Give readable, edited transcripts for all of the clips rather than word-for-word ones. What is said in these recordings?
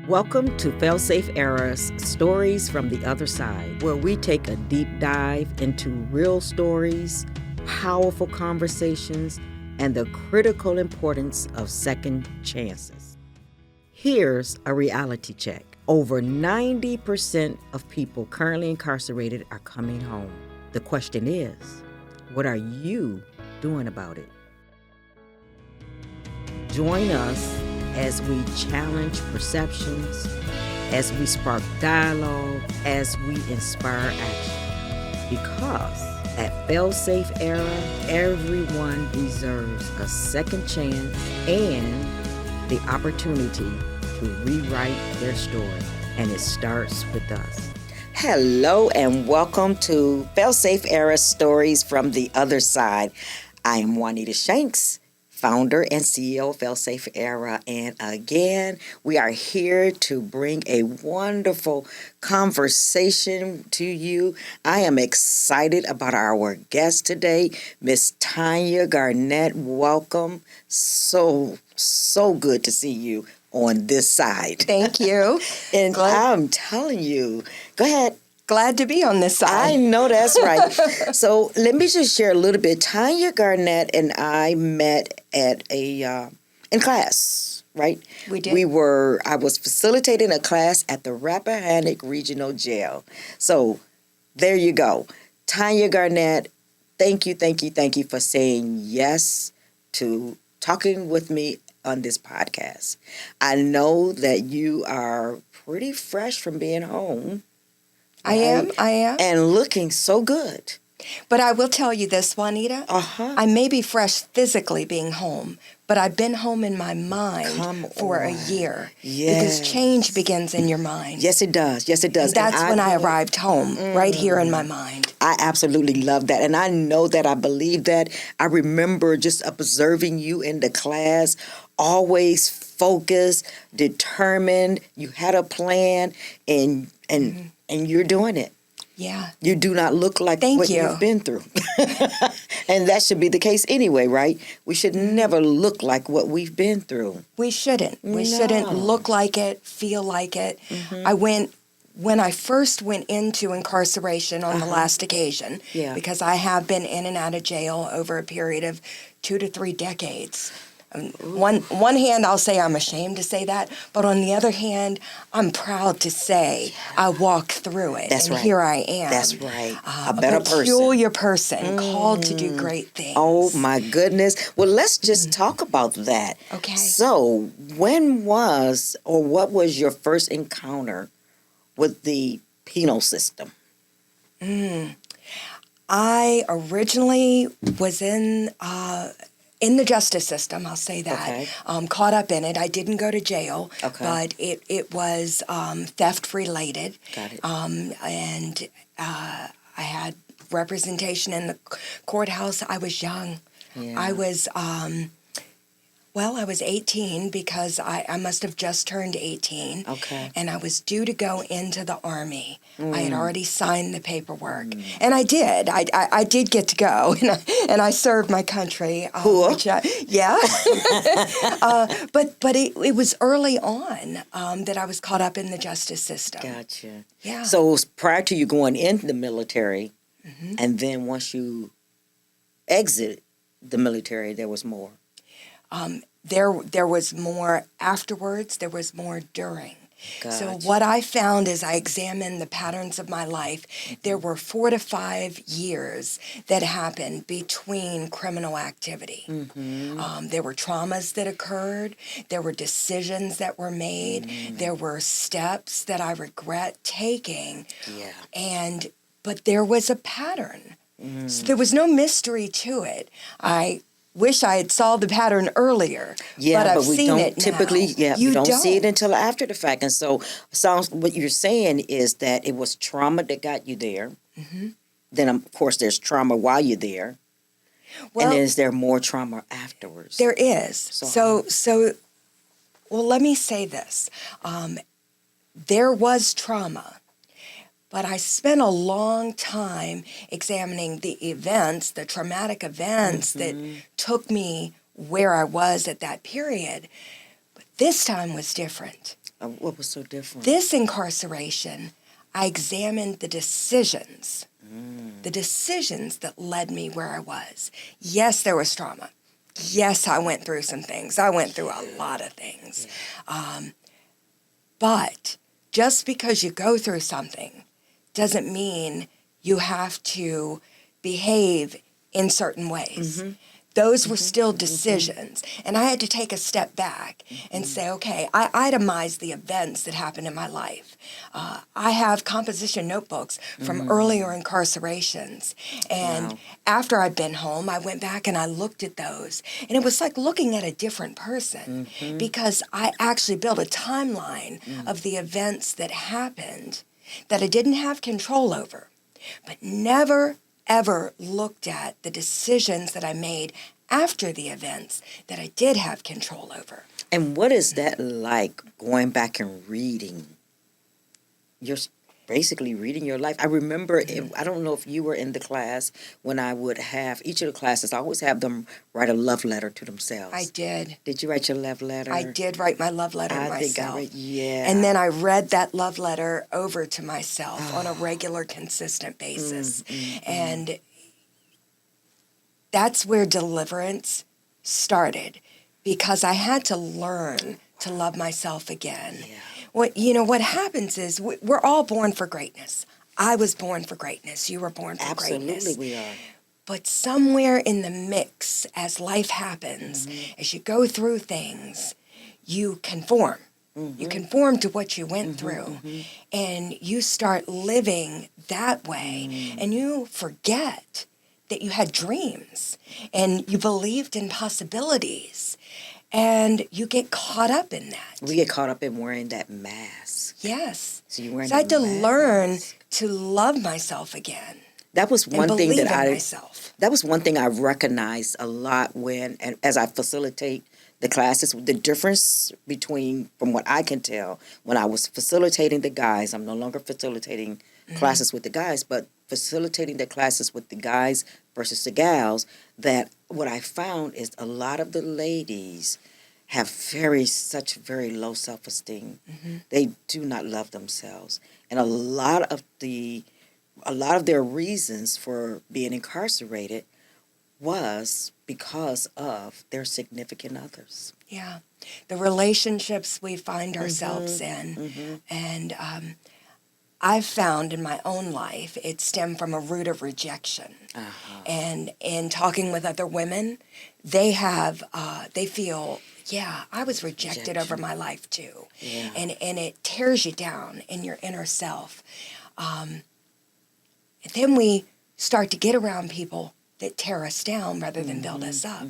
Welcome to FAILSAFE-ERA's Stories from the Other Side, where we take a deep dive into real stories, powerful conversations, and the critical importance of second chances. Here's a reality check. Over 90% of people currently incarcerated are coming home. The question is, what are you doing about it? Join us as we challenge perceptions, as we spark dialogue, as we inspire action. Because at FAILSAFE-ERA, everyone deserves a second chance and the opportunity to rewrite their story. And it starts with us. Hello and welcome to FAILSAFE-ERA Stories from the Other Side. I am Juanita Shanks, founder and CEO of FAILSAFE-ERA, and again, we are here to bring a wonderful conversation to you. I am excited about our guest today, Miss Tonia Garnett. Welcome. So good to see you on this side. Thank you. And I'm telling you, go ahead. Glad to be on this side. I know that's right. So let me just share a little bit. Tonia Garnett and I met at in class, right? We did. I was facilitating a class at the Rappahannock Regional Jail. So there you go. Tonia Garnett, thank you for saying yes to talking with me on this podcast. I know that you are pretty fresh from being home. I am. And looking so good. But I will tell you this, Juanita. I may be fresh physically being home, but I've been home in my mind for a year. Yes. Because change begins in your mind. Yes, it does. And that's when I arrived home, right here in my mind. I absolutely love that. And I know that. I believe that. I remember just observing you in the class, always focused, determined. You had a plan, and you're doing it. Yeah. You do not look like what you've been through. And that should be the case anyway, right? We should never look like what we've been through. We shouldn't. We shouldn't look like it, feel like it. When I first went into incarceration on the last occasion, because I have been in and out of jail over a period of 2 to 3 decades. One hand, I'll say I'm ashamed to say that, but on the other hand, I'm proud to say I walked through it. That's and right. Here I am. That's right. A better person. A peculiar person, called to do great things. Oh, my goodness. Well, let's just talk about that. Okay. So, when was or what was your first encounter with the penal system? I originally was in the justice system, I'll say that. Okay. Caught up in it. I didn't go to jail, Okay. but it was theft related. Got it. And I had representation in the courthouse. I was young. Yeah. I was 18 because I must have just turned 18. Okay. And I was due to go into the Army. I had already signed the paperwork. And I did. I did get to go. And I served my country. Cool. But it was early on that I was caught up in the justice system. Gotcha. Yeah. So, it was prior to you going into the military, and then once you exit the military, there was more. There was more afterwards. There was more during. Gotcha. So what I found as I examined the patterns of my life, there were 4 to 5 years that happened between criminal activity. There were traumas that occurred. There were decisions that were made. There were steps that I regret taking. Yeah. But there was a pattern. So there was no mystery to it. I wish I had solved the pattern earlier. Yeah, but I've but we seen don't it typically. now. Yeah, you don't see it until after the fact. And so, sounds what you're saying is that it was trauma that got you there. Then, of course, there's trauma while you're there. Well, and then is there more trauma afterwards? There is. So, let me say this. There was trauma. But I spent a long time examining the events, the traumatic events that took me where I was at that period. But this time was different. What was so different? This incarceration, I examined the decisions that led me where I was. Yes, there was trauma. Yes, I went through some things. I went through a lot of things. But just because you go through something doesn't mean you have to behave in certain ways. Those were still decisions. And I had to take a step back and say, okay, I itemize the events that happened in my life. I have composition notebooks from earlier incarcerations. And after I'd been home, I went back and I looked at those. And it was like looking at a different person because I actually built a timeline of the events that happened that I didn't have control over, but never ever looked at the decisions that I made after the events that I did have control over. And what is that like, going back and reading? You're basically reading your life. I remember, I don't know if you were in the class when I would have, each of the classes, I always have them write a love letter to themselves. I did. Did you write your love letter? I did write my love letter I myself. think I read, yeah. And then I read that love letter over to myself on a regular, consistent basis. And that's where deliverance started, because I had to learn to love myself again. Yeah. What happens is we're all born for greatness. I was born for greatness. You were born for greatness. Absolutely we are. But somewhere in the mix, as life happens, as you go through things, you conform. You conform to what you went through. And you start living that way. And you forget that you had dreams. And you believed in possibilities. And you get caught up in that. We get caught up in wearing that mask. Yes. So you're wearing I had that to mask. learn to love myself again. That was one and thing believe that in I myself. That was one thing I recognized a lot when, and as I facilitate the classes, the difference between, from what I can tell, when I was facilitating the guys, I'm no longer facilitating classes with the guys, but facilitating the classes with the guys versus the gals, that what I found is a lot of the ladies have such very low self-esteem. They do not love themselves. And a lot of their reasons for being incarcerated was because of their significant others. Yeah. The relationships we find ourselves in. And I've found in my own life it stemmed from a root of rejection. And in talking with other women, they feel, I was rejected over my life too. Yeah. And it tears you down in your inner self. And then we start to get around people that tear us down rather than build us up.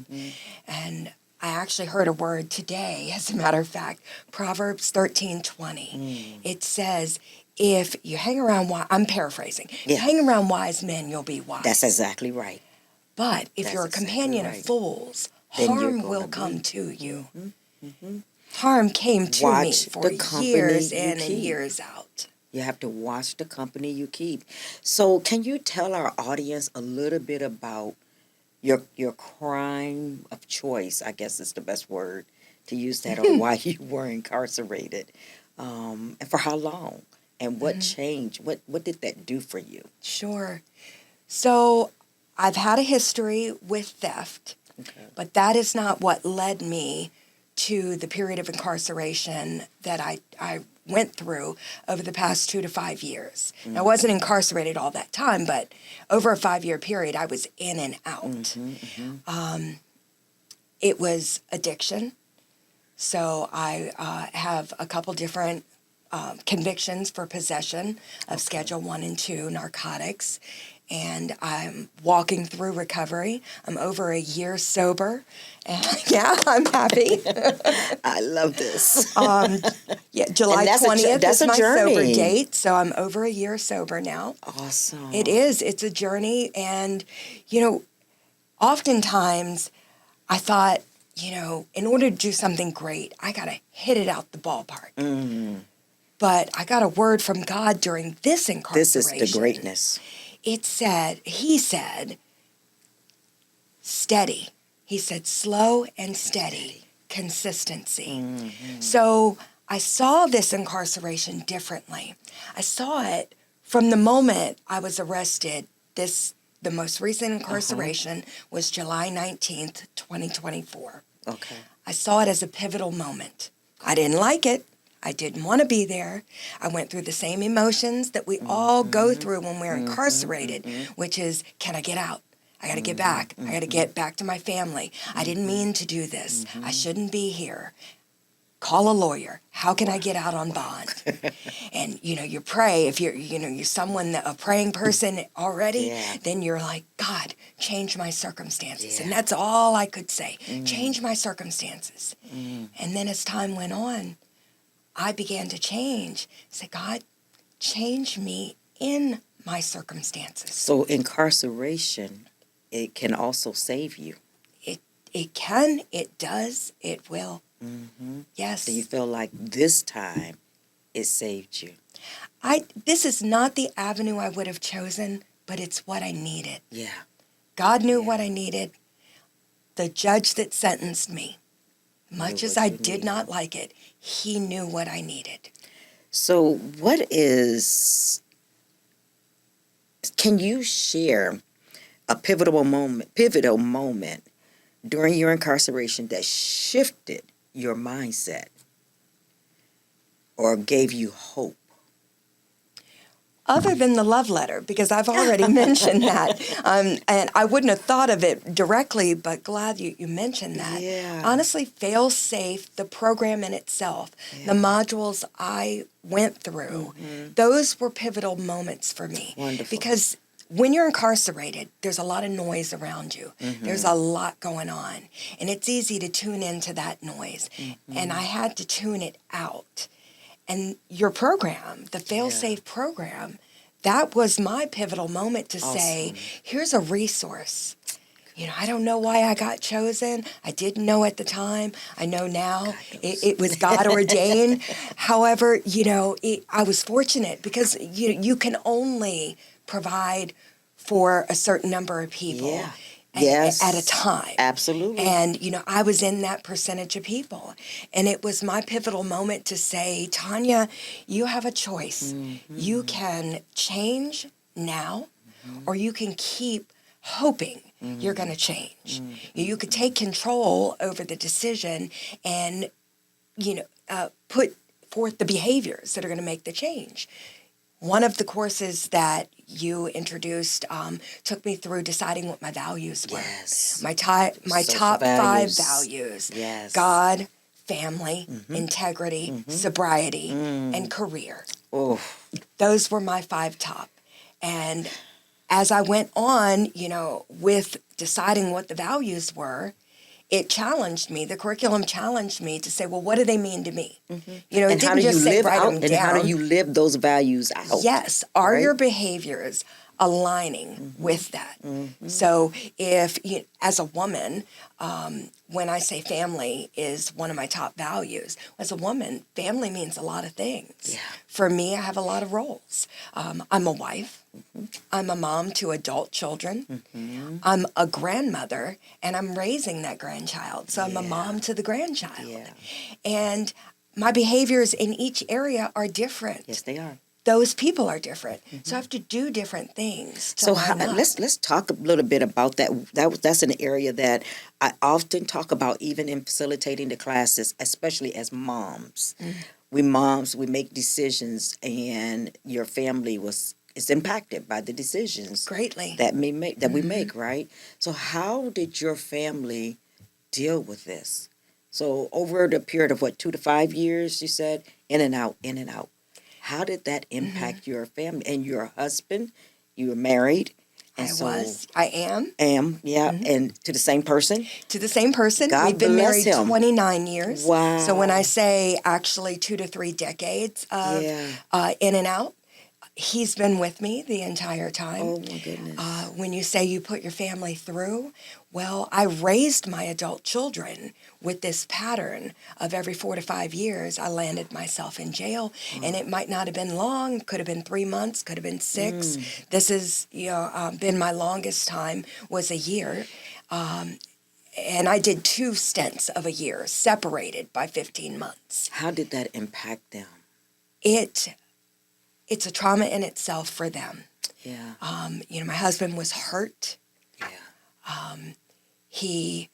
And I actually heard a word today, as a matter of fact, Proverbs 13:20. It says, if you hang around, I'm paraphrasing, Yeah. hang around wise men, you'll be wise. That's exactly right. But if That's you're a exactly companion right. of fools, Then you're harm gonna will be. come to you. Harm came to me Watch for the company years you in and keep. years out. You have to watch the company you keep. So can you tell our audience a little bit about your crime of choice, I guess is the best word to use that, or why you were incarcerated, and for how long, and what changed? What did that do for you? Sure. So I've had a history with theft, but that is not what led me to the period of incarceration that I went through over the past 2 to 5 years. Now, I wasn't incarcerated all that time, but over a 5-year period, I was in and out. It was addiction. So I have a couple different convictions for possession of Schedule 1 and 2 narcotics. And I'm walking through recovery. I'm over a year sober. And I'm happy. I love this. July that's 20th is a my journey. sober date. So I'm over a year sober now. Awesome. It is. It's a journey. And, oftentimes I thought, in order to do something great, I got to hit it out the ballpark. But I got a word from God during this incarceration. This is the greatness. He said, steady. He said, slow and steady. Consistency. So I saw this incarceration differently. I saw it from the moment I was arrested. The most recent incarceration was July 19th, 2024. Okay. I saw it as a pivotal moment. I didn't like it. I didn't want to be there. I went through the same emotions that we all go through when we're incarcerated, which is, can I get out? I got to get back. I got to get back to my family. I didn't mean to do this. I shouldn't be here. Call a lawyer. How can I get out on bond? And, you pray. If you're someone, a praying person already, then you're like, God, change my circumstances. And that's all I could say. Change my circumstances. And then as time went on, I began to change. Say, God, change me in my circumstances. So incarceration, it can also save you. It can, it does, it will. Yes. So you feel like this time it saved you. This is not the avenue I would have chosen, but it's what I needed. Yeah. God knew what I needed. The judge that sentenced me, much as I did not like it, he knew what I needed. So can you share a pivotal moment during your incarceration that shifted your mindset or gave you hope? Other than the love letter, because I've already mentioned that. And I wouldn't have thought of it directly, but glad you mentioned that. Yeah. Honestly, FAILSAFE, the program in itself, the modules I went through, those were pivotal moments for me. Wonderful. Because when you're incarcerated, there's a lot of noise around you. There's a lot going on. And it's easy to tune into that noise. And I had to tune it out. And your program, the FAILSAFE program, that was my pivotal moment to say, here's a resource. I don't know why I got chosen. I didn't know at the time. I know now. It was God ordained. However, I was fortunate because you can only provide for a certain number of people at a time. Absolutely. And, I was in that percentage of people. And it was my pivotal moment to say, Tonia, you have a choice. You can change now, or you can keep hoping you're going to change. You could take control over the decision and, put forth the behaviors that are going to make the change. One of the courses that you introduced took me through deciding what my values were. Yes. My top values. 5 values. Yes. God, family, integrity, sobriety, and career. Oh. Those were my 5 top. And as I went on, with deciding what the values were, it challenged me. The curriculum challenged me to say, well, what do they mean to me? It And how didn't do you just say live write out? them And down. how do you live those values out? Yes. Are your behaviors aligning with that? So if, as a woman, when I say family is one of my top values, as a woman, family means a lot of things. Yeah. For me, I have a lot of roles. I'm a wife. I'm a mom to adult children. I'm a grandmother, and I'm raising that grandchild. So I'm a mom to the grandchild. Yeah. And my behaviors in each area are different. Yes, they are. Those people are different. So I have to do different things. So let's talk a little bit about that. That's an area that I often talk about, even in facilitating the classes, especially as moms. We make decisions, and your family is impacted by the decisions Greatly. that we make, right? So how did your family deal with this? So over the period of 2 to 5 years, you said, in and out. How did that impact your family and your husband? You were married. And I am. And to the same person? To the same person. God We've been bless married him. 29 years. Wow. So when I say actually 2 to 3 decades of in and out, he's been with me the entire time. Oh, my goodness. When you say you put your family through, well, I raised my adult children with this pattern of every 4 to 5 years, I landed myself in jail. And it might not have been long, could have been 3 months, could have been 6. This has been my longest time, was a year. and I did 2 stints of a year, separated by 15 months. How did that impact them? It's a trauma in itself for them. Yeah. My husband was hurt. Yeah. He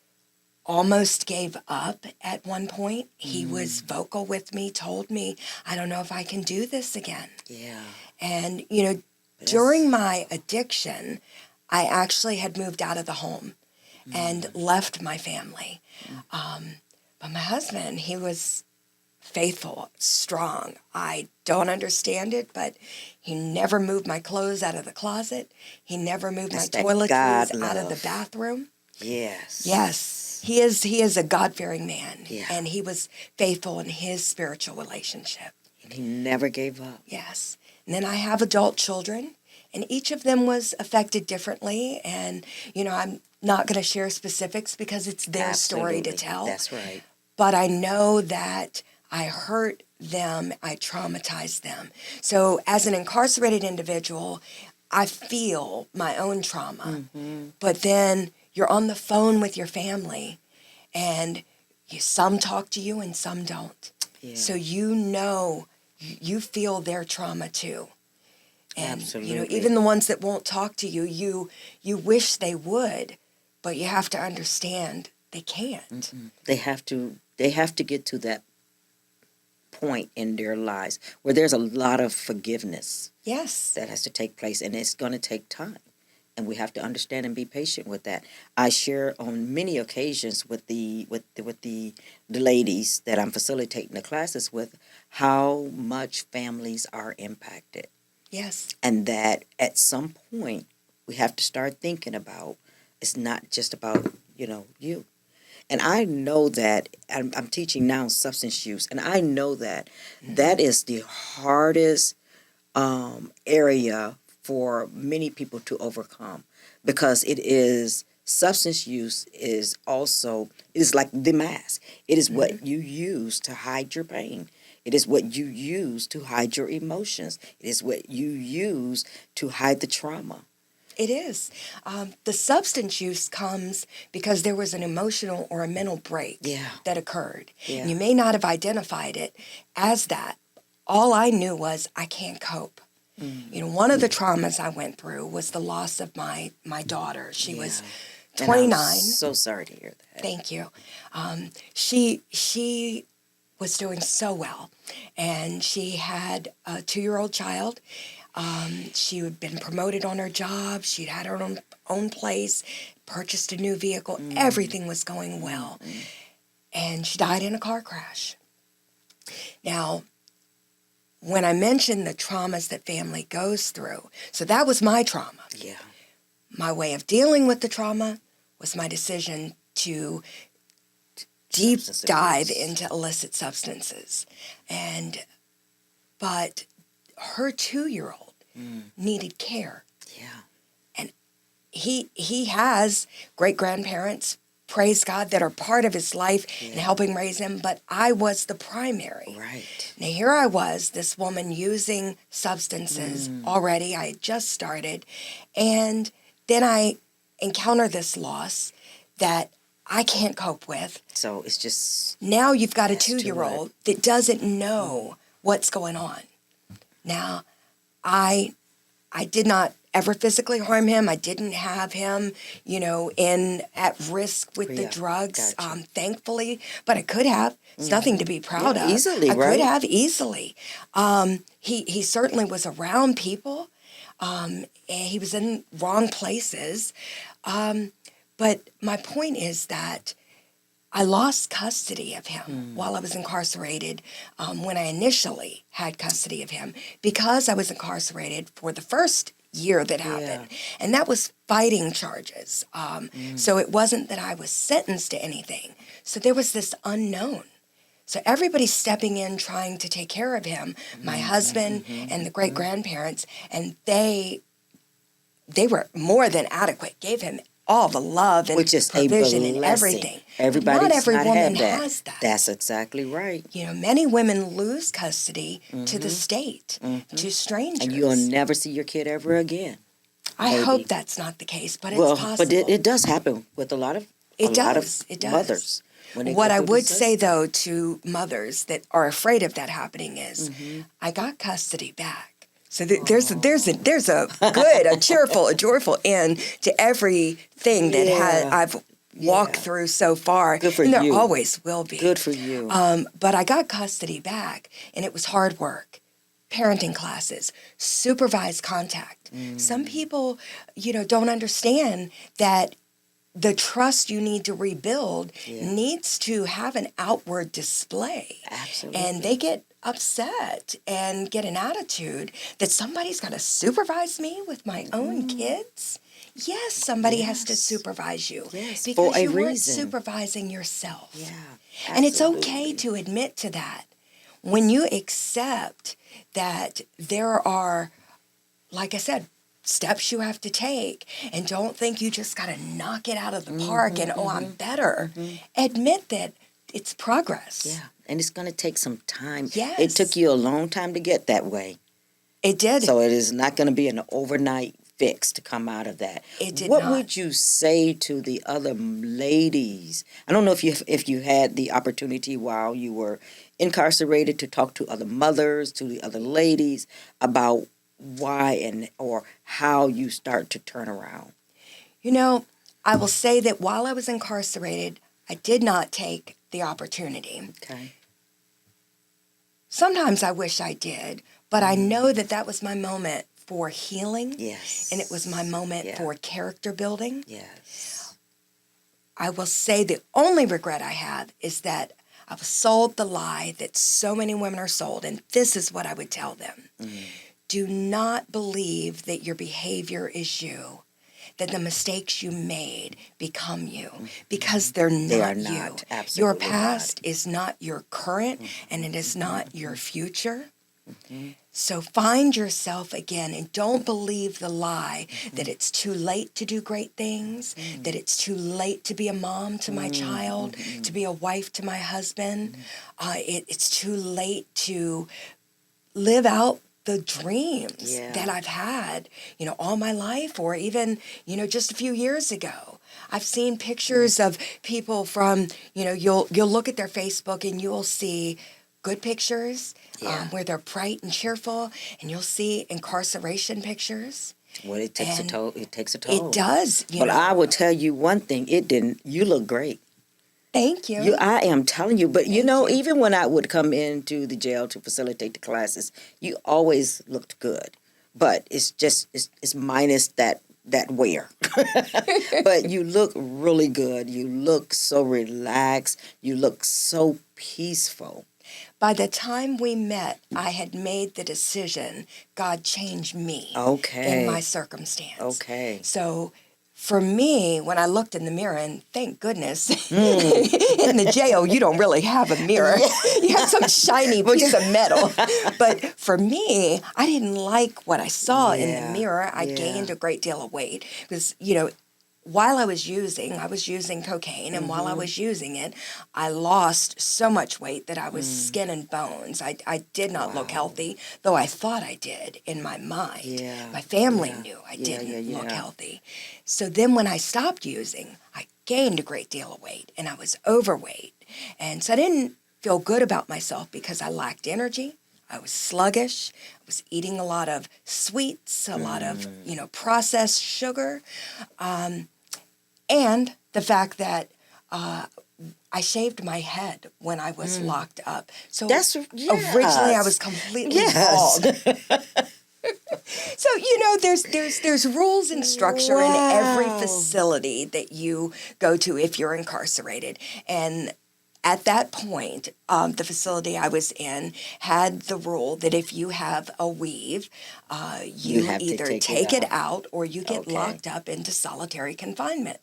almost gave up at one point. He was vocal with me, told me, I don't know if I can do this again. Yeah. And, during my addiction, I actually had moved out of the home and left my family. But my husband, he was faithful, strong. I don't understand it, but he never moved my clothes out of the closet. He never moved my toiletries out of the bathroom. Yes. Yes. He is a God-fearing man. Yeah. And he was faithful in his spiritual relationship. And he never gave up. Yes. And then I have adult children, and each of them was affected differently. And, I'm not going to share specifics because it's their story to tell. That's right. But I know that I hurt them, I traumatized them. So as an incarcerated individual, I feel my own trauma. But then you're on the phone with your family, and some talk to you and some don't. Yeah. So you feel their trauma too. And absolutely. Even the ones that won't talk to you, you wish they would, but you have to understand they can't. They have to get to that point in their lives where there's a lot of forgiveness. Yes. That has to take place, and it's going to take time. And we have to understand and be patient with that. I share on many occasions with the ladies that I'm facilitating the classes with how much families are impacted. Yes. And that at some point we have to start thinking about it's not just about, you. And I know that I'm teaching now substance use, and I know that that is the hardest area for many people to overcome, because substance use is like the mask. It is what you use to hide your pain. It is what you use to hide your emotions. It is what you use to hide the trauma. It is. The substance use comes because there was an emotional or a mental break that occurred. Yeah. You may not have identified it as that. All I knew was I can't cope. One of the traumas I went through was the loss of my daughter. She was 29. And I'm so sorry to hear that. Thank you. She was doing so well, and she had a 2-year-old child. She had been promoted on her job. She'd had her own place, purchased a new vehicle. Everything was going well. And she died in a car crash. Now, when I mentioned the traumas that family goes through, so that was my trauma. Yeah. My way of dealing with the trauma was my decision to deep dive into illicit substances. But her 2-year-old needed care. Yeah. And he has great-grandparents, praise God, that are part of his life and helping raise him, but I was the primary. Right. Now here I was, this woman using substances already. I had just started. And then I encounter this loss that I can't cope with. So it's just... Now you've got a 2-year-old that doesn't know what's going on. Now, I did not ever physically harm him. I didn't have him, at risk with the drugs, gotcha. Thankfully. But I could have. It's nothing to be proud of. Easily, I right? could have easily. He certainly was around people. And he was in wrong places. But my point is that I lost custody of him while I was incarcerated when I initially had custody of him, because I was incarcerated for the first year that happened. And that was fighting charges. So it wasn't that I was sentenced to anything. So there was this unknown. So everybody's stepping in trying to take care of him, my husband and the great-grandparents, and they were more than adequate, gave him all the love and which is provision a and blessing. everything. Everybody Not every woman that. has that. That's exactly right. Many women lose custody to the state, to strangers. And you'll never see your kid ever again. I hope that's not the case, but it's possible. But it does happen with a lot of It lot does. of It does. mothers. When they What go I through the would say, system. though, to mothers that are afraid of that happening is, I got custody back. So there's a good, a cheerful, a joyful end to everything that I've walked through so far. Good for and there you. always will be. Good for you. But I got custody back, and it was hard work. Parenting classes, supervised contact. Some people, don't understand that the trust you need to rebuild needs to have an outward display. Absolutely. And they get upset and get an attitude that somebody's got to supervise me with my own kids. Yes, somebody has to supervise you. Yes, because for a you weren't reason. supervising yourself. Yeah, And it's okay absolutely. to admit to that. When you accept that there are, like I said, steps you have to take, and don't think you just got to knock it out of the park and, I'm better. Admit that it's progress. Yeah, and it's going to take some time. Yes. It took you a long time to get that way. It did. So it is not going to be an overnight fix to come out of that. It did What not. would you say to the other ladies? I don't know if you had the opportunity while you were incarcerated to talk to other mothers, to the other ladies about why or how you start to turn around. I will say that while I was incarcerated, I did not take the opportunity. Okay. Sometimes I wish I did, but I know that was my moment for healing. Yes. And it was my moment for character building. Yes. I will say the only regret I have is that I was sold the lie that so many women are sold, and this is what I would tell them. Do not believe that your behavior is you, that the mistakes you made become you, because they're not They are you. not. Absolutely Your past is not your current, and it is not your future. So find yourself again, and don't believe the lie that it's too late to do great things, that it's too late to be a mom to my child, to be a wife to my husband. It's too late to live out the dreams that I've had, all my life, or even, just a few years ago. I've seen pictures of people from, you'll look at their Facebook and you'll see good pictures where they're bright and cheerful, and you'll see incarceration pictures. Well, it takes a toll. It takes a toll. It does. But I will tell you one thing. It didn't. You look great. Thank you. I am telling you. But, even when I would come into the jail to facilitate the classes, you always looked good. But it's just, it's minus that wear. But you look really good. You look so relaxed. You look so peaceful. By the time we met, I had made the decision, God changed me in my circumstance. Okay. So for me, when I looked in the mirror, and thank goodness, in the jail, you don't really have a mirror. You have some shiny piece of metal. But for me, I didn't like what I saw in the mirror. I gained a great deal of weight because, while I was using cocaine, and while I was using it, I lost so much weight that I was skin and bones. I did not look healthy, though I thought I did in my mind. Yeah. My family knew I didn't look healthy. So then when I stopped using, I gained a great deal of weight, and I was overweight. And so I didn't feel good about myself because I lacked energy. I was sluggish. I was eating a lot of sweets, a lot of, processed sugar. And the fact that I shaved my head when I was locked up. So originally I was completely bald. So, there's rules and structure in every facility that you go to if you're incarcerated. And at that point, the facility I was in had the rule that if you have a weave, you either take it out or you get locked up into solitary confinement.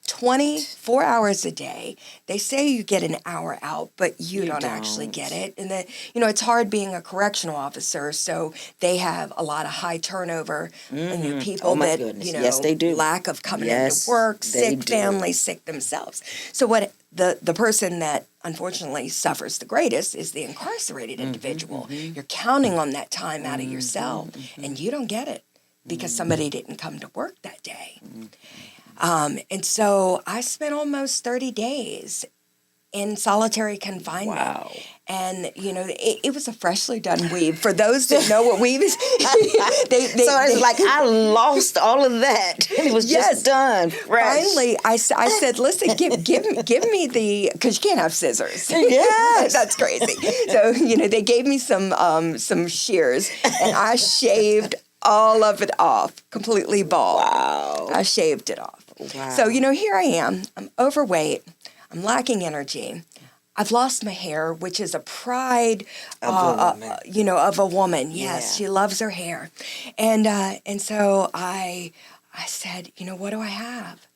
24 hours a day. They say you get an hour out, but you don't actually get it. And it's hard being a correctional officer, so they have a lot of high turnover. People that, yes, they do. Lack of coming into work, sick families, sick themselves. So what the person that unfortunately suffers the greatest is the incarcerated individual. You're counting on that time out of yourself, and you don't get it because somebody didn't come to work that day. And so I spent almost 30 days in solitary confinement. Wow. And, it was a freshly done weave. For those that know what weave is, So it's like I lost all of that. And it was just done fresh. Finally, I said, listen, give me the, because you can't have scissors. Yes. That's crazy. So, they gave me some shears, and I shaved all of it off, completely bald. Wow. I shaved it off. Wow. So, here I am. I'm overweight. I'm lacking energy. I've lost my hair, which is a pride of a woman. Yes, she loves her hair. And so I said, what do I have?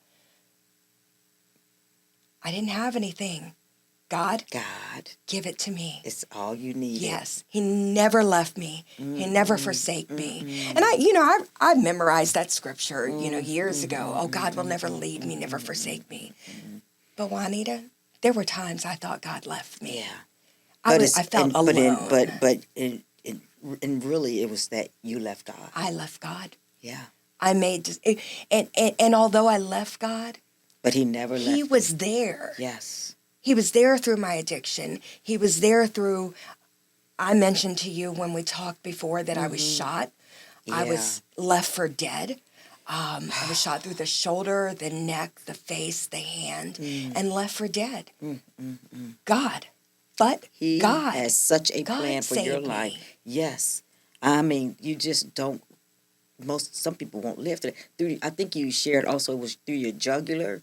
I didn't have anything. God, give it to me. It's all you need. Yes, He never left me. He never forsake me. And I memorized that scripture, years ago. Oh, God will never leave me, never forsake me. But Juanita, there were times I thought God left me. Yeah, I felt alone. And really, it was that you left God. I left God. Yeah. And although I left God, but He never left. He was there. Yes. He was there through my addiction. He was there through. I mentioned to you when we talked before that I was shot. Yeah. I was left for dead. I was shot through the shoulder, the neck, the face, the hand, and left for dead. God. But He God has such a plan for your life. Yes. I mean, you just don't, some people won't live through. I think you shared also it was through your jugular.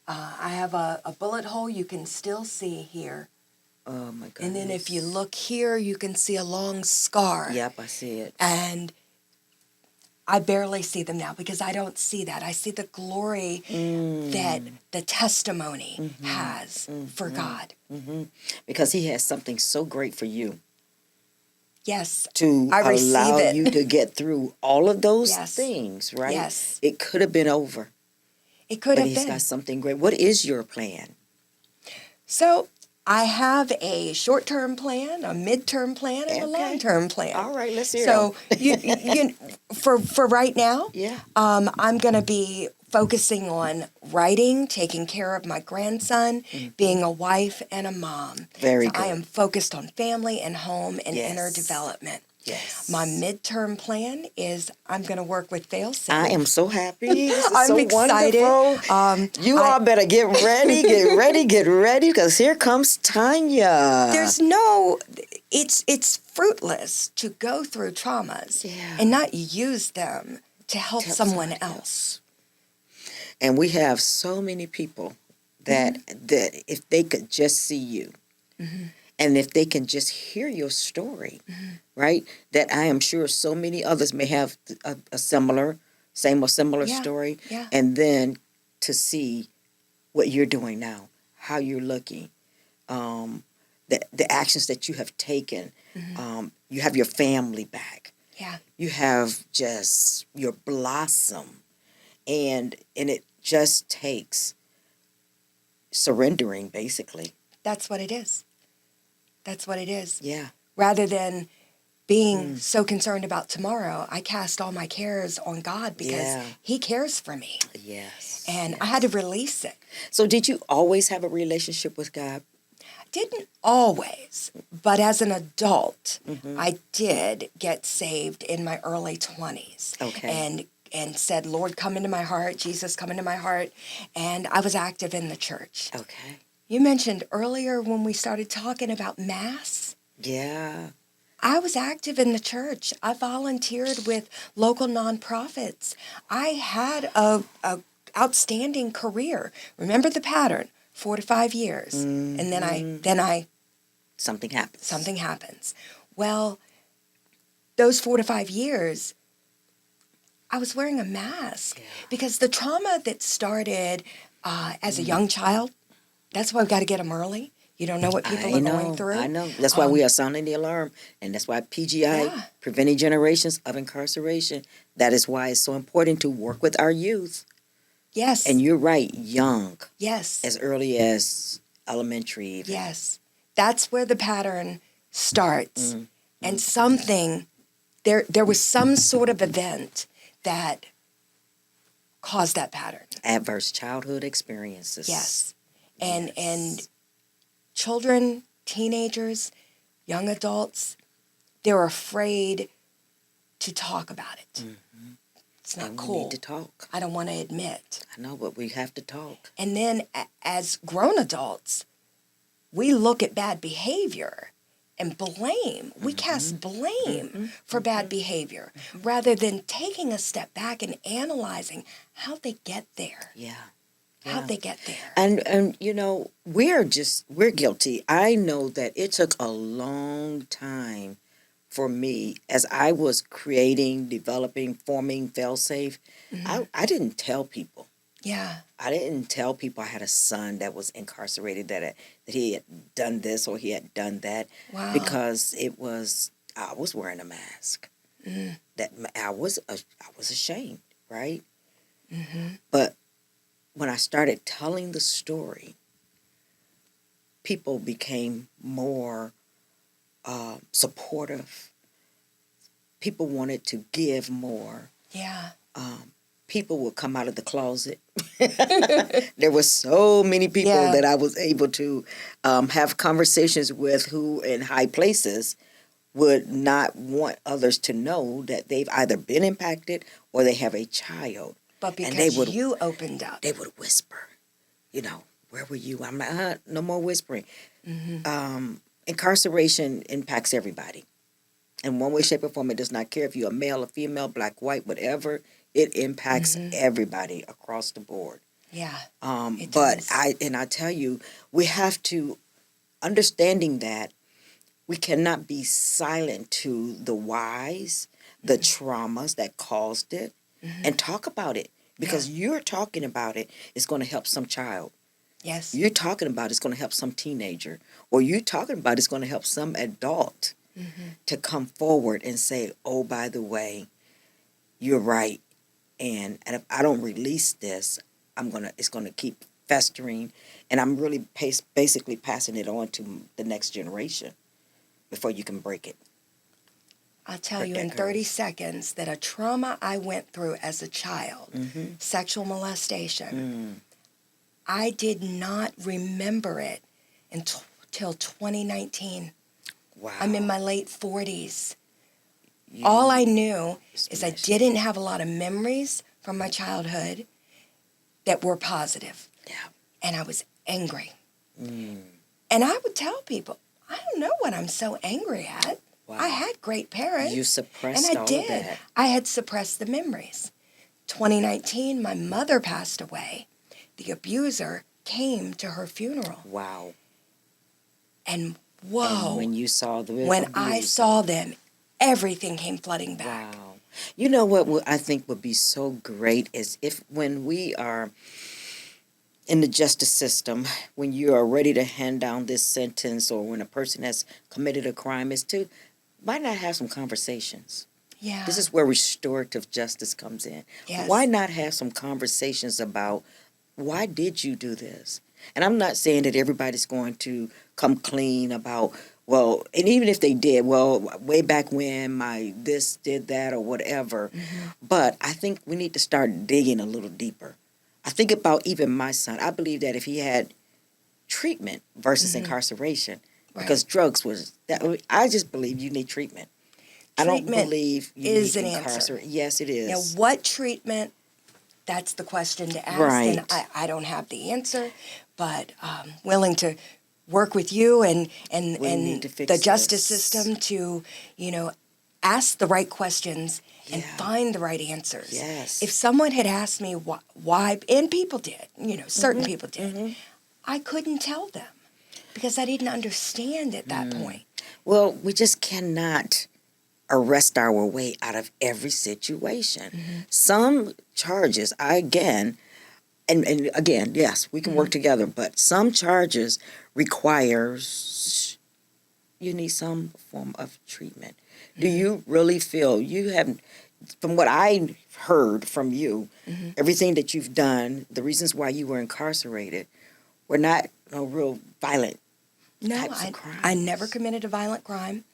I have a bullet hole you can still see here. Oh, my goodness. And then if you look here, you can see a long scar. Yep, I see it. And I barely see them now because I don't see that. I see the glory that the testimony has for God. Because He has something so great for you. Yes, to I receive allow it. you to get through all of those things, right? Yes. It could have been over. It could have been. But He's got something great. What is your plan? So I have a short-term plan, a mid-term plan, and a long-term plan. All right, let's hear So for right now, I'm going to be focusing on writing, taking care of my grandson, being a wife and a mom. Very good. I am focused on family and home and inner development. Yes. My midterm plan is I'm going to work with FAILSAFE. I am so happy. This is I'm so excited. Wonderful. You all better get ready, get ready, because here comes Tonia. It's fruitless to go through traumas and not use them to help someone else. And we have so many people that if they could just see you, and if they can just hear your story, right, that I am sure so many others may have a similar story, and then to see what you're doing now, how you're looking, the actions that you have taken, you have your family back, you have just your blossom, and it just takes surrendering, basically. That's what it is. That's what it is. Yeah. Rather than being so concerned about tomorrow, I cast all my cares on God because He cares for me. Yes. And I had to release it. So did you always have a relationship with God? Didn't always, but as an adult, I did get saved in my early 20s. Okay. And said, Lord, come into my heart, Jesus, come into my heart. And I was active in the church. Okay. You mentioned earlier when we started talking about Mass. Yeah. I was active in the church. I volunteered with local nonprofits. I had a outstanding career. Remember the pattern, 4 to 5 years. And then I something happens. Something happens. Well, those 4 to 5 years, I was wearing a mask because the trauma that started as a young child, that's why we've got to get them early. You don't know what people are going through. I know. That's why we are sounding the alarm. And that's why PGI, Preventing Generations of Incarceration, that is why it's so important to work with our youth. Yes. And you're right, young. Yes. As early as elementary even. Yes. That's where the pattern starts. And something, there was some sort of event that cause that pattern. Adverse childhood experiences. Yes. And children, teenagers, young adults, they're afraid to talk about it. Mm-hmm. It's not and cool. We need to talk. I don't want to admit. I know, but we have to talk. And then as grown adults, we look at bad behavior and blame. We cast blame for bad behavior rather than taking a step back and analyzing how'd they get there. Yeah. How'd they get there? And you know, we're guilty. I know that it took a long time for me as I was creating, developing, forming FAILSAFE. I didn't tell people. Yeah. I didn't tell people I had a son that was incarcerated, that he had done this or he had done that. Wow. Because I was wearing a mask. That I was ashamed, right? But when I started telling the story, people became more supportive. People wanted to give more. Yeah. People would come out of the closet. There were so many people that I was able to have conversations with who in high places would not want others to know that they've either been impacted or they have a child. But because you opened up. They would whisper, you know, where were you? I'm like, no more whispering. Incarceration impacts everybody. In one way, shape, or form, it does not care if you're a male, a female, black, white, whatever. It impacts everybody across the board. Yeah. But I tell you, we have to, understanding that we cannot be silent to the whys, the traumas that caused it, and talk about it. Because you're talking about it, it's going to help some child. Yes. You're talking about it's going to help some teenager. Or you're talking about it's going to help some adult to come forward and say, oh, by the way, you're right. And if I don't release this, it's going to keep festering. And I'm really basically passing it on to the next generation before you can break it. I'll tell you in 30 seconds that a trauma I went through as a child, sexual molestation, I did not remember it until 2019. Wow. I'm in my late 40s. All I knew is I didn't have a lot of memories from my childhood that were positive. Yeah. And I was angry. And I would tell people, I don't know what I'm so angry at. Wow. I had great parents. You suppressed and I all did. of that. I had suppressed the memories. 2019, my mother passed away. The abuser came to her funeral. Wow. And whoa. And when you saw the When I saw them, everything came flooding back. Wow. You know what I think would be so great is if when we are in the justice system, when you are ready to hand down this sentence or when a person has committed a crime, is to why not have some conversations? Yeah. This is where restorative justice comes in. Yes. Why not have some conversations about why did you do this? And I'm not saying that everybody's going to come clean about, well, and even if they did, well, way back when my this did that or whatever. But I think we need to start digging a little deeper. I think about even my son. I believe that if he had treatment versus incarceration, because drugs I just believe you need treatment. I don't believe you is need an answer. incarceration. Yes, it is. Now, what treatment? That's the question to ask. Right. And I don't have the answer, but willing to work with you and the justice system to, ask the right questions and find the right answers. Yes. If someone had asked me why, and people did, certain people did, I couldn't tell them because I didn't understand at that point. Well, we just cannot arrest our way out of every situation. Some charges, and again, yes, we can work together, but some charges requires you need some form of treatment. Do you really feel you have, from what I heard from you, everything that you've done, the reasons why you were incarcerated were not real violent types of crimes? I never committed a violent crime.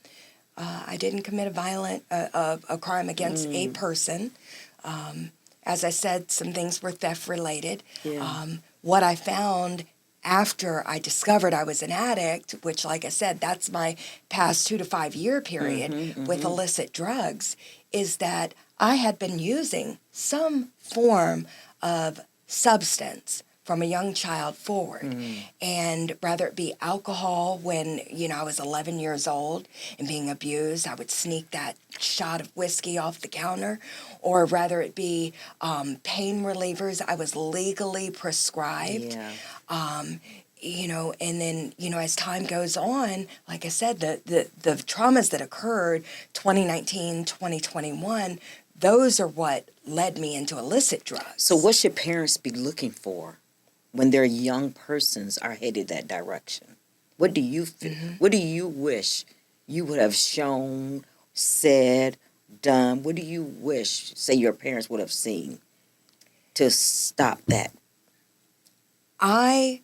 I didn't commit a crime against a person. As I said, some things were theft related. Yeah. What I found after I discovered I was an addict, which, like I said, that's my past 2 to 5 year period with illicit drugs, is that I had been using some form of substance from a young child forward. And whether it be alcohol when, I was 11 years old and being abused, I would sneak that shot of whiskey off the counter, or whether it be pain relievers I was legally prescribed. Yeah. And then, as time goes on, like I said, the traumas that occurred 2019, 2021, those are what led me into illicit drugs. So what should parents be looking for when their young persons are headed that direction? What do you feel? What do you wish you would have shown, said, done? What do you wish, say, your parents would have seen to stop that? I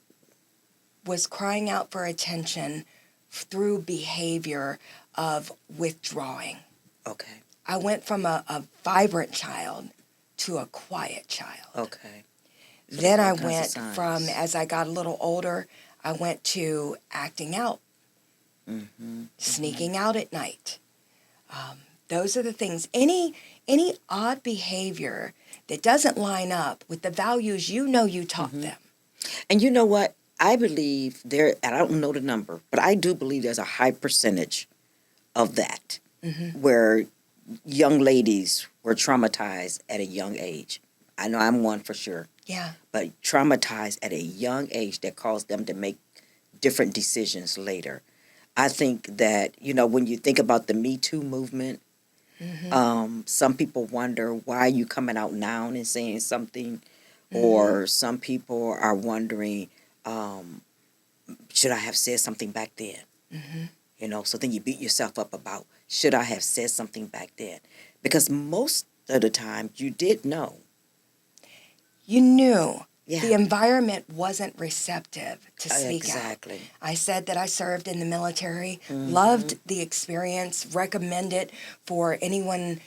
was crying out for attention through behavior of withdrawing. Okay. I went from a vibrant child to a quiet child. Okay. So Then I all kinds of went signs. from, as I got a little older, I went to acting out, sneaking out at night. Those are the things. Any odd behavior that doesn't line up with the values you taught them. And you know what? I believe there, and I don't know the number, but I do believe there's a high percentage of that where young ladies were traumatized at a young age. I know I'm one for sure. Yeah. But traumatized at a young age that caused them to make different decisions later. I think that, when you think about the Me Too movement, some people wonder, why are you coming out now and saying something? Or some people are wondering, should I have said something back then? So then you beat yourself up about, should I have said something back then? Because most of the time you did know. You knew. Yeah. The environment wasn't receptive to speak Exactly. out. I said that I served in the military, loved the experience, recommend it for anyone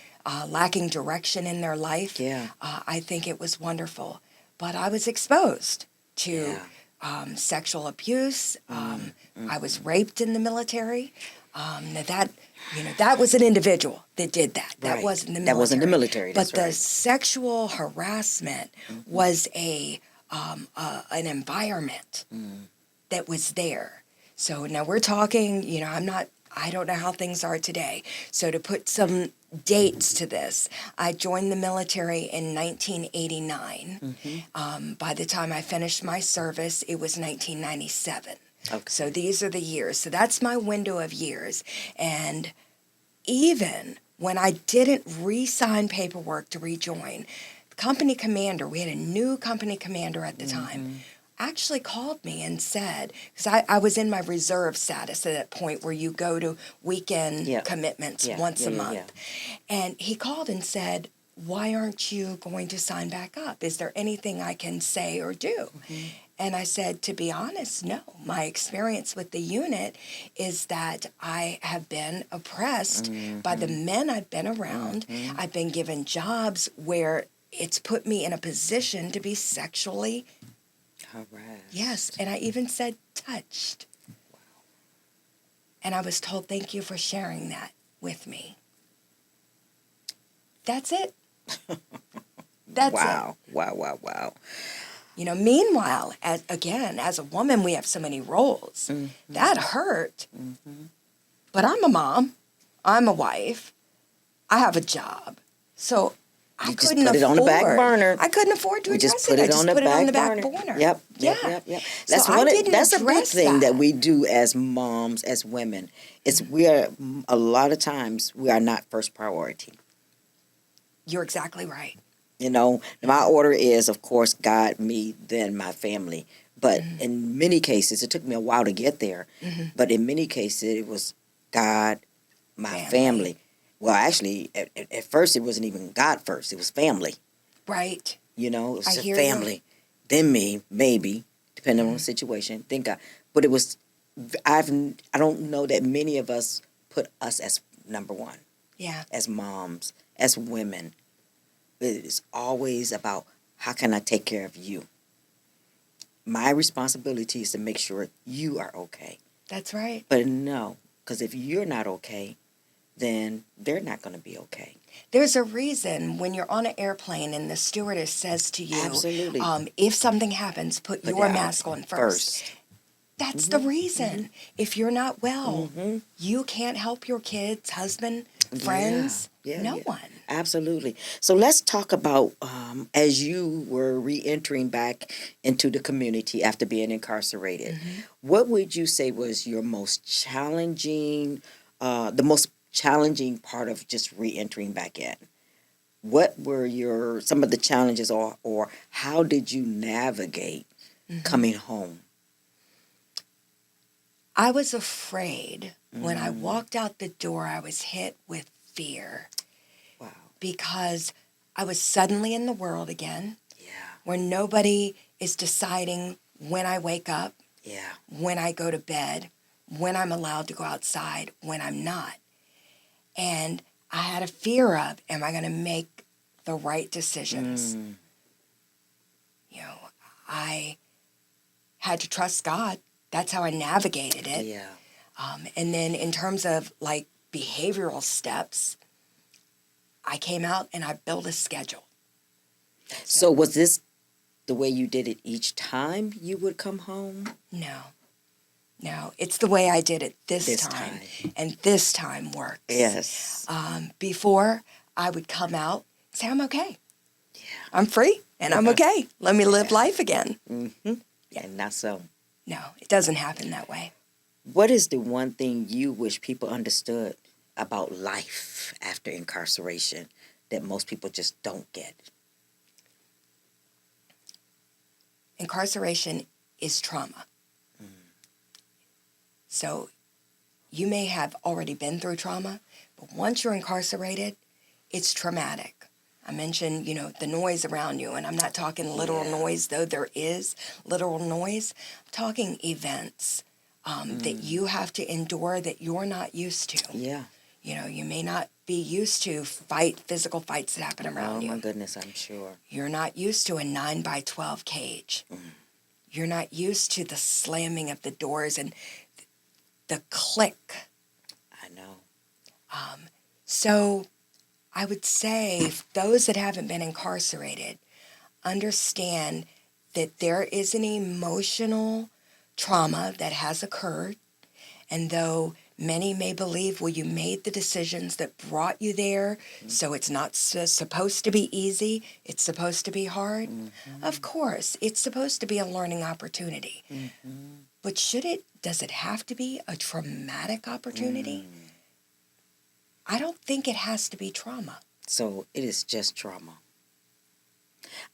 lacking direction in their life. Yeah. I think it was wonderful. But I was exposed to sexual abuse. I was raped in the military. That was an individual that did that. That Right. wasn't the military. That wasn't the military, that's But the right. sexual harassment was an environment that was there. So now we're talking, I don't know how things are today. So to put some dates to this, I joined the military in 1989. By the time I finished my service, it was 1997. Okay. So these are the years. So that's my window of years. And even when I didn't re-sign paperwork to rejoin, the company commander, we had a new company commander at the time, actually called me and said, because I was in my reserve status at that point where you go to weekend commitments once a month. And he called and said, why aren't you going to sign back up? Is there anything I can say or do? And I said, to be honest, no. My experience with the unit is that I have been oppressed by the men I've been around. I've been given jobs where it's put me in a position to be sexually Harassed. Yes, and I even said touched. Wow. And I was told, thank you for sharing that with me. That's it. That's Wow. Wow. Meanwhile, as a woman, we have so many roles. That hurt. But I'm a mom. I'm a wife. I have a job. So I couldn't put it on the back burner. I couldn't afford to We address just put it. it on the back burner. Yep. That's So I didn't that's a big address thing that that. we do as moms, as women. Is we are a lot of times we are not first priority. You're exactly right. My order is, of course, God, me, then my family. But in many cases, it took me a while to get there. But in many cases, it was God, my family. Well, actually, at first, it wasn't even God first. It was family. Right. It was I just hear family. you. Then me, maybe, depending on the situation. Then God. But it was, I don't know that many of us put us as number one. Yeah. As moms, as women. It is always about how can I take care of you. My responsibility is to make sure you are okay. That's right. But no, because if you're not okay, then they're not going to be okay. There's a reason when you're on an airplane and the stewardess says to you, Absolutely. If something happens, put your mask on first. That's the reason. If you're not well, you can't help your kids, husband, friends, no one. Absolutely. So let's talk about as you were re-entering back into the community after being incarcerated. What would you say was your most challenging, the most challenging part of just re-entering back in? What were some of the challenges, or how did you navigate coming home? I was afraid. When I walked out the door, I was hit with fear. Wow. Because I was suddenly in the world again. Yeah. Where nobody is deciding when I wake up, Yeah. when I go to bed, when I'm allowed to go outside, when I'm not. And I had a fear of, am I going to make the right decisions? You know, I had to trust God. That's how I navigated it. Yeah. And then in terms of like behavioral steps, I came out and I built a schedule. So was this the way you did it each time you would come home? No, it's the way I did it this time. And this time works. Yes. Before, I would come out and say, I'm okay. Yeah. I'm free and I'm okay. Let me live life again. Yeah, not so. No, it doesn't happen that way. What is the one thing you wish people understood about life after incarceration that most people just don't get? Incarceration is trauma. So you may have already been through trauma, but once you're incarcerated, it's traumatic. I mentioned, the noise around you, and I'm not talking literal noise, though there is literal noise. I'm talking events that you have to endure that you're not used to. Yeah. You may not be used to physical fights that happen around you. Oh, my goodness, I'm sure. You're not used to a 9x12 cage. You're not used to the slamming of the doors and the click. I know. So I would say those that haven't been incarcerated understand that there is an emotional trauma that has occurred. And though many may believe, well, you made the decisions that brought you there, so it's not supposed to be easy, it's supposed to be hard. Of course, it's supposed to be a learning opportunity. But does it have to be a traumatic opportunity? I don't think it has to be trauma. So it is just trauma.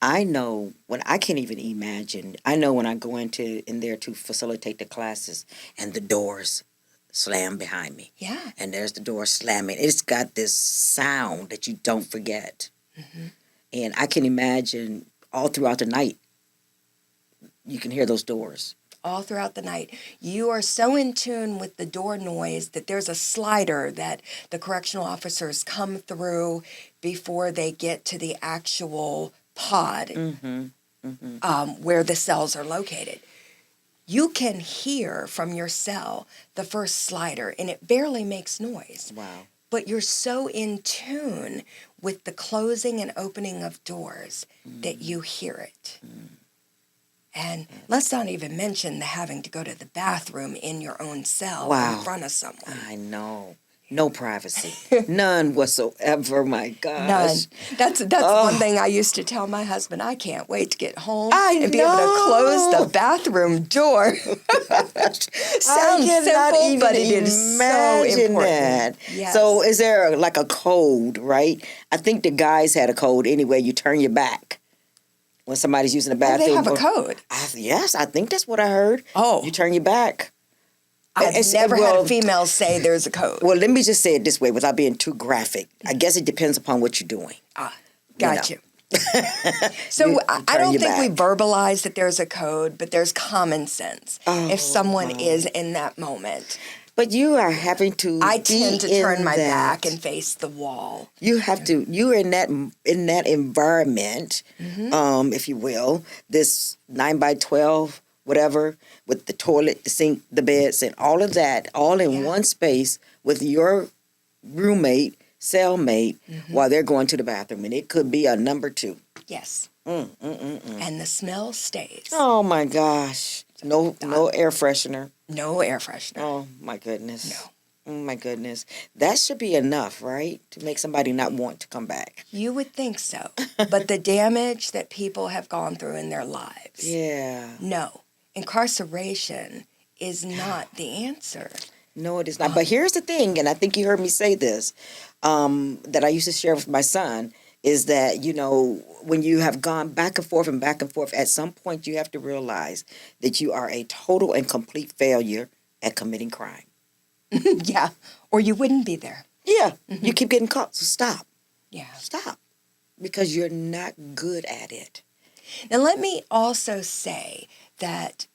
I know I can't even imagine. I know when I go in there to facilitate the classes and the doors slam behind me. Yeah. And there's the door slamming. It's got this sound that you don't forget. And I can imagine all throughout the night, you can hear those doors. All throughout the night. You are so in tune with the door noise that there's a slider that the correctional officers come through before they get to the actual pod where the cells are located. You can hear from your cell the first slider, and it barely makes noise. Wow. But you're so in tune with the closing and opening of doors that you hear it. And let's not even mention the having to go to the bathroom in your own cell in front of someone. I know. No privacy. None whatsoever, my gosh. None. That's one thing I used to tell my husband. I can't wait to get home and be able to close the bathroom door. Sounds simple, but it is so important. That. Yes. So is there like a code, right? I think the guys had a code anyway. You turn your back when somebody's using the bathroom. They have a code. Yes, I think that's what I heard. Oh. You turn your back. I've never had a female say there's a code. Well, let me just say it this way without being too graphic. I guess it depends upon what you're doing. Got you. So I don't think we verbalize that there's a code, but there's common sense if someone is in that moment. But you are having to. I tend to turn my that. back and face the wall. You have to. You're in that environment, if you will, this 9x12, whatever, with the toilet, the sink, the beds, and all of that, all in one space with your roommate, cellmate, while they're going to the bathroom, and it could be a number 2. Yes. And the smell stays. Oh my gosh! No air freshener. No air freshener. Oh my goodness. No. Oh my goodness. That should be enough, right? To make somebody not want to come back. You would think so. But the damage that people have gone through in their lives. Yeah. No. Incarceration is not the answer. No, it is not. But here's the thing, and I think you heard me say this, that I used to share with my son, is that, when you have gone back and forth, at some point you have to realize that you are a total and complete failure at committing crime. Yeah, or you wouldn't be there. Yeah, you keep getting caught, so stop. Yeah. Stop, because you're not good at it. Now, let me also say that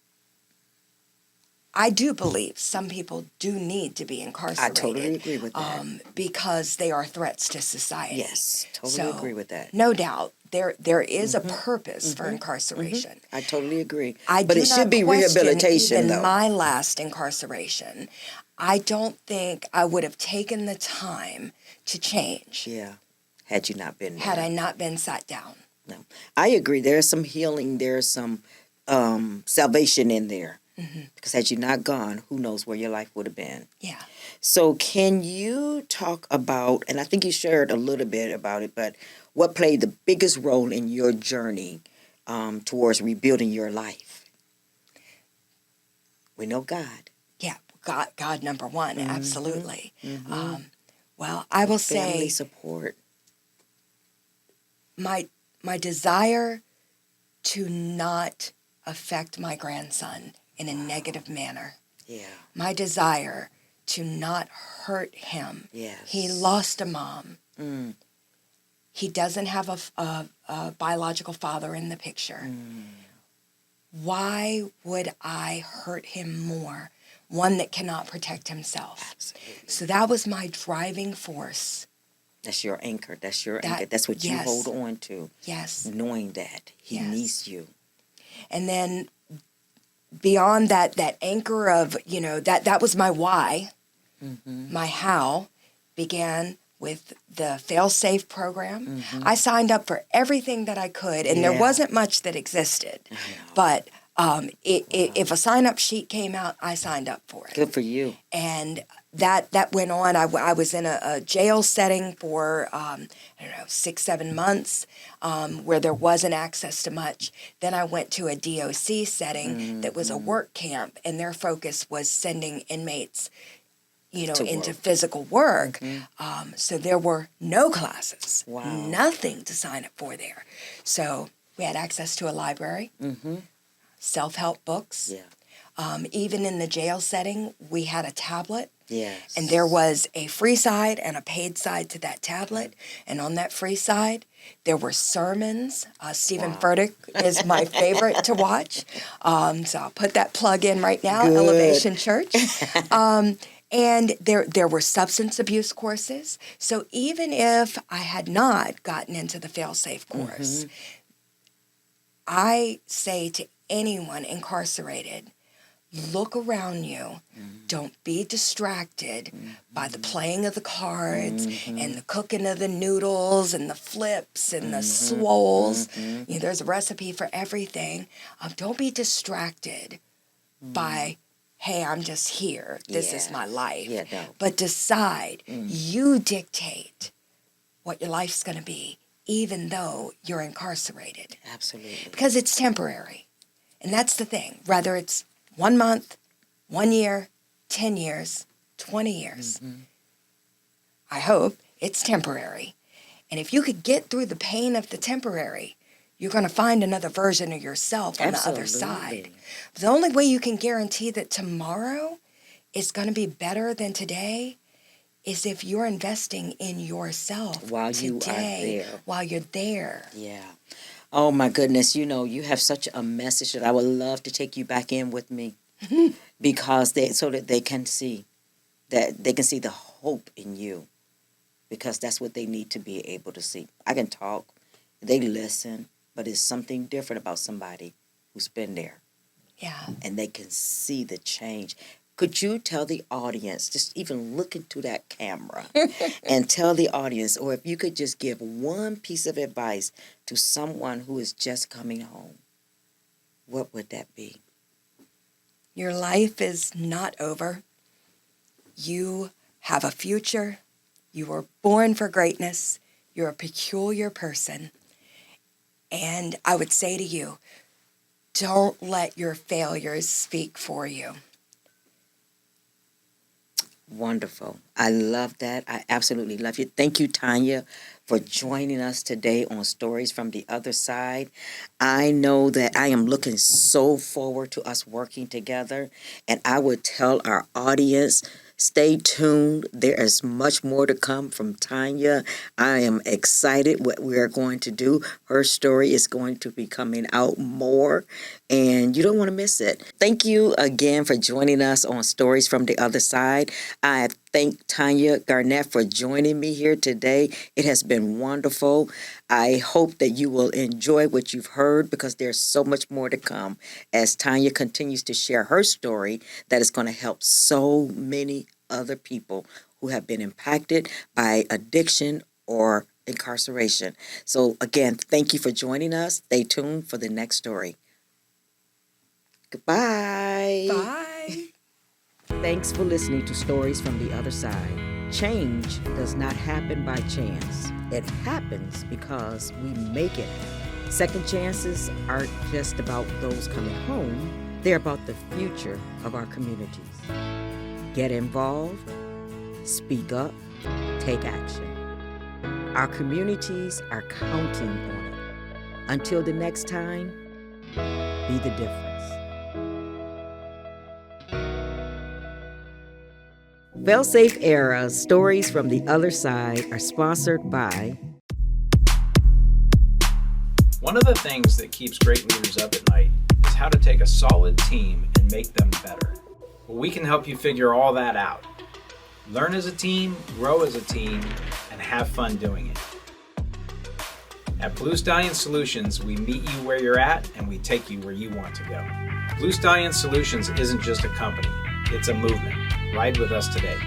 I do believe some people do need to be incarcerated. I totally agree with that. Because they are threats to society. Yes, totally agree with that. No doubt, there is a purpose for incarceration. I totally agree. But it should be rehabilitation, even though. my last incarceration, I don't think I would have taken the time to change. Yeah, had you not been there. Had I not been sat down. No, I agree. There's some healing. There's some salvation in there. Because had you not gone, who knows where your life would have been. Yeah. So can you talk about, and I think you shared a little bit about it, but what played the biggest role in your journey towards rebuilding your life? We know God. Yeah, God number one, absolutely. Well, I will say... Family support. My desire to not affect my grandson in a negative manner. Yeah. My desire to not hurt him. Yes. He lost a mom. He doesn't have a biological father in the picture. Why would I hurt him more? One that cannot protect himself. Absolutely. So that was my driving force. That's your anchor. That's your anchor. That's what you hold on to. Yes. Knowing that he needs you. And then beyond that anchor of, that was my why. My how began with the FAILSAFE program. I signed up for everything that I could, and there wasn't much that existed. But if a sign-up sheet came out, I signed up for it. Good for you. And that went on. I was in a jail setting for, 6-7 months where there wasn't access to much. Then I went to a DOC setting that was a work camp, and their focus was sending inmates into physical work. So there were no classes, nothing to sign up for there. So we had access to a library, self-help books. Even in the jail setting, we had a tablet. Yes. And there was a free side and a paid side to that tablet. And on that free side, there were sermons. Stephen Furtick is my favorite to watch. So I'll put that plug in right now, Good. Elevation Church. And there were substance abuse courses. So even if I had not gotten into the FAILSAFE course, I say to anyone incarcerated, look around you. Don't be distracted by the playing of the cards and the cooking of the noodles and the flips and the swoles. There's a recipe for everything. Don't be distracted by, hey, I'm just here. This is my life. But decide. You dictate what your life's going to be, even though you're incarcerated. Absolutely. Because it's temporary. And that's the thing. Whether it's 1 month, 1 year, 10 years, 20 years. I hope it's temporary. And if you could get through the pain of the temporary, you're going to find another version of yourself on the other side. The only way you can guarantee that tomorrow is going to be better than today is if you're investing in yourself while you are there. While you're there. Yeah. Oh, my goodness. You have such a message that I would love to take you back in with me because so that they can see that they can see the hope in you, because that's what they need to be able to see. I can talk, they listen, but it's something different about somebody who's been there. Yeah. And they can see the change. Could you tell the audience, just even look into that camera and tell the audience, or if you could just give one piece of advice to someone who is just coming home, what would that be? Your life is not over. You have a future. You were born for greatness. You're a peculiar person. And I would say to you, don't let your failures speak for you. Wonderful. I love that. I absolutely love you. Thank you, Tonia, for joining us today on Stories from the Other Side. I know that I am looking so forward to us working together, and I would tell our audience, stay tuned. There is much more to come from Tonia. I am excited what we are going to do. Her story is going to be coming out more, and you don't want to miss it. Thank you again for joining us on Stories from the Other Side. I thank Tonia Garnett for joining me here today. It has been wonderful. I hope that you will enjoy what you've heard, because there's so much more to come as Tonia continues to share her story that is going to help so many other people who have been impacted by addiction or incarceration. So again, thank you for joining us. Stay tuned for the next story. Goodbye. Bye. Thanks for listening to Stories from the Other Side. Change does not happen by chance. It happens because we make it happen. Second chances aren't just about those coming home. They're about the future of our communities. Get involved, speak up, take action. Our communities are counting on it. Until the next time, be the difference. FAILSAFE-ERA Stories from the Other Side are sponsored by... One of the things that keeps great leaders up at night is how to take a solid team and make them better. Well, we can help you figure all that out. Learn as a team, grow as a team, and have fun doing it. At Blue Stallion Solutions, we meet you where you're at and we take you where you want to go. Blue Stallion Solutions isn't just a company, it's a movement. Ride with us today.